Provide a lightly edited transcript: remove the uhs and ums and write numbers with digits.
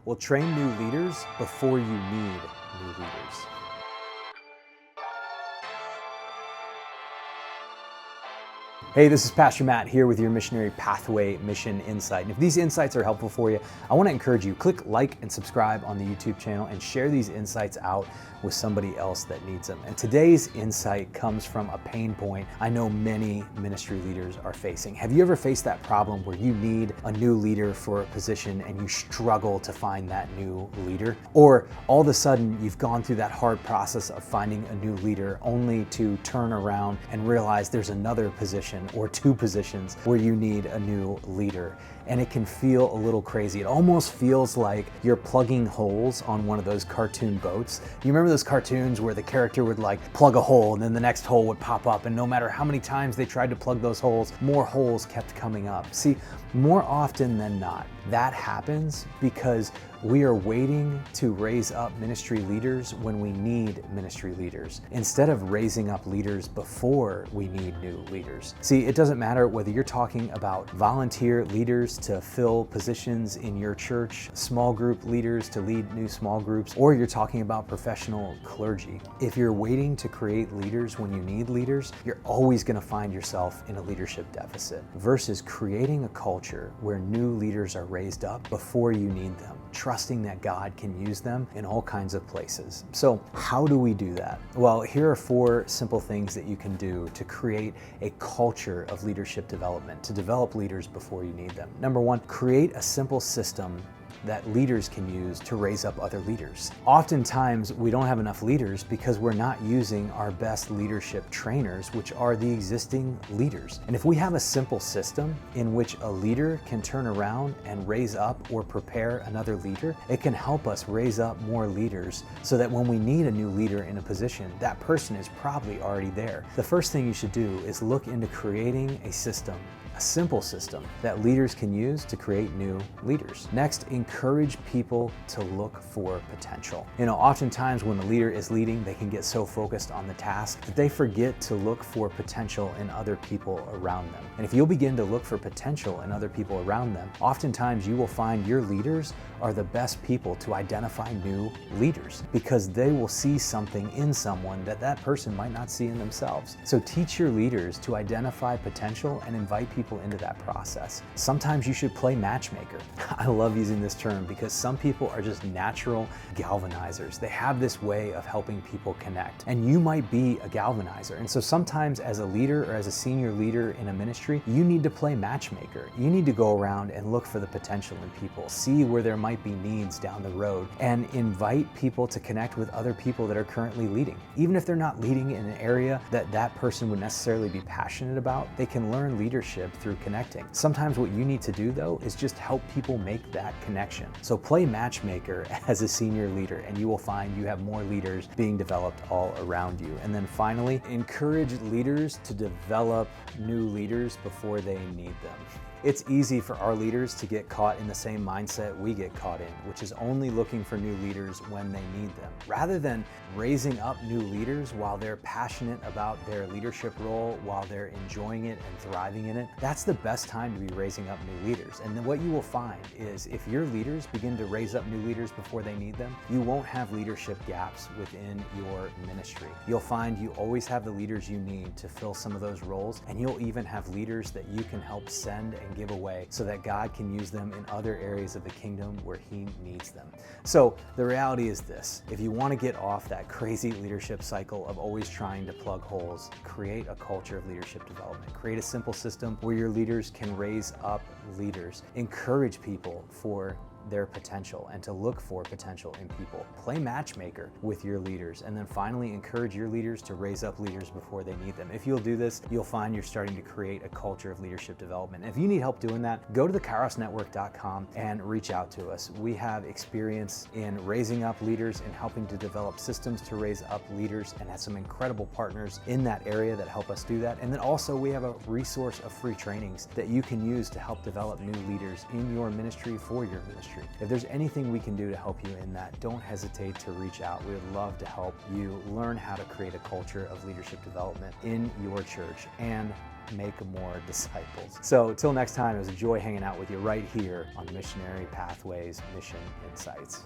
will train new leaders before you need new leaders. Hey, this is Pastor Matt here with your Missionary Pathway Mission Insight. And if these insights are helpful for you, I want to encourage you, click like and subscribe on the YouTube channel and share these insights out with somebody else that needs them. And today's insight comes from a pain point I know many ministry leaders are facing. Have you ever faced that problem where you need a new leader for a position and you struggle to find that new leader? Or all of a sudden you've gone through that hard process of finding a new leader only to turn around and realize there's another position or two positions where you need a new leader. And it can feel a little crazy. It almost feels like you're plugging holes on one of those cartoon boats. You remember those cartoons where the character would like plug a hole and then the next hole would pop up, and no matter how many times they tried to plug those holes, more holes kept coming up. See, more often than not, that happens because we are waiting to raise up ministry leaders when we need ministry leaders, instead of raising up leaders before we need new leaders. See, it doesn't matter whether you're talking about volunteer leaders to fill positions in your church, small group leaders to lead new small groups, or you're talking about professional clergy. If you're waiting to create leaders when you need leaders, you're always going to find yourself in a leadership deficit, versus creating a culture where new leaders are raised up before you need them, trusting that God can use them in all kinds of places. So how do we do that? Well, here are 4 simple things that you can do to create a culture of leadership development, to develop leaders before you need them. Number 1, create a simple system that leaders can use to raise up other leaders. Oftentimes, we don't have enough leaders because we're not using our best leadership trainers, which are the existing leaders. And if we have a simple system in which a leader can turn around and raise up or prepare another leader, it can help us raise up more leaders so that when we need a new leader in a position, that person is probably already there. The first thing you should do is look into creating a system, a simple system that leaders can use to create new leaders. Next, encourage people to look for potential. Oftentimes when a leader is leading, they can get so focused on the task that they forget to look for potential in other people around them. And if you'll begin to look for potential in other people around them, oftentimes you will find your leaders are the best people to identify new leaders, because they will see something in someone that that person might not see in themselves. So teach your leaders to identify potential and invite people into that process. Sometimes you should play matchmaker. I love using this term because some people are just natural galvanizers. They have this way of helping people connect, and you might be a galvanizer. And so sometimes as a leader or as a senior leader in a ministry, you need to play matchmaker. You need to go around and look for the potential in people, see where there might be needs down the road, and invite people to connect with other people that are currently leading. Even if they're not leading in an area that that person would necessarily be passionate about, they can learn leadership through connecting. Sometimes what you need to do though is just help people make that connection. So play matchmaker as a senior leader, and you will find you have more leaders being developed all around you. And then finally, encourage leaders to develop new leaders before they need them. It's easy for our leaders to get caught in the same mindset we get caught in, which is only looking for new leaders when they need them. Rather than raising up new leaders while they're passionate about their leadership role, while they're enjoying it and thriving in it, that's the best time to be raising up new leaders. And then what you will find is if your leaders begin to raise up new leaders before they need them, you won't have leadership gaps within your ministry. You'll find you always have the leaders you need to fill some of those roles, and you'll even have leaders that you can help send and give away so that God can use them in other areas of the kingdom where He needs them. So the reality is this: if you want to get off that crazy leadership cycle of always trying to plug holes, create a culture of leadership development. Create a simple system where your leaders can raise up leaders. Encourage people for their potential and to look for potential in people. Play matchmaker with your leaders. And then finally, encourage your leaders to raise up leaders before they need them. If you'll do this, you'll find you're starting to create a culture of leadership development. And if you need help doing that, go to thekairosnetwork.com and reach out to us. We have experience in raising up leaders and helping to develop systems to raise up leaders, and have some incredible partners in that area that help us do that. And then also we have a resource of free trainings that you can use to help develop new leaders in your ministry for your ministry. If there's anything we can do to help you in that, don't hesitate to reach out. We would love to help you learn how to create a culture of leadership development in your church and make more disciples. So till next time, it was a joy hanging out with you right here on Missionary Pathways Mission Insights.